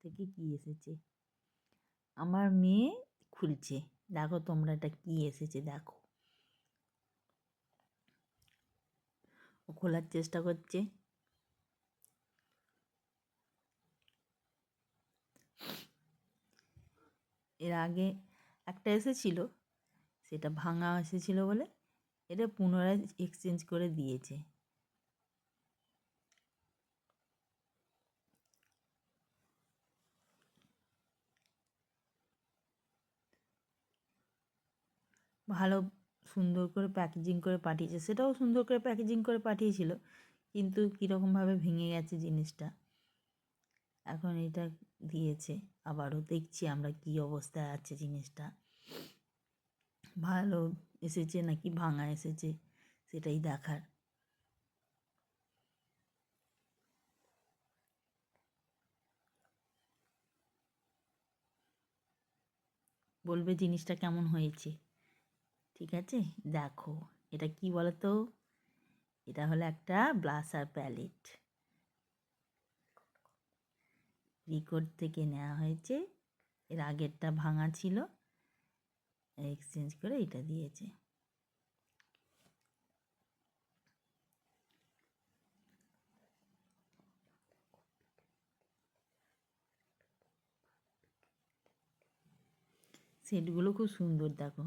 থেকে কি এসেছে। আমার মেয়ে খুলছে, দেখো তোমরা এটা কি এসেছে দেখো। ও খোলার চেষ্টা করছে। এর আগে একটা এসেছিল, সেটা ভাঙা এসেছিল বলে এটা পুনরায় এক্সচেঞ্জ করে দিয়েছে। ভালো সুন্দর করে প্যাকেজিং করে পাঠিয়েছে, সেটাও সুন্দর করে প্যাকেজিং করে পাঠিয়েছিল, কিন্তু কীরকমভাবে ভেঙে গেছে জিনিসটা। এখন এটা দিয়েছে, আবারও দেখছি আমরা কি অবস্থায় আছে জিনিসটা, ভালো এসেছে নাকি ভাঙা এসেছে সেটাই দেখার। বলবে জিনিসটা কেমন হয়েছে। ঠিক আছে, দেখো এটা কি বলো তো, এটা হলো একটা ব্লাসার প্যালেট, রিকোড থেকে নেওয়া হয়েছে। এর আগেরটা ভাঙা ছিল, এক্সচেঞ্জ করে এটা দিয়েছে। সেটগুলো খুব সুন্দর দেখো।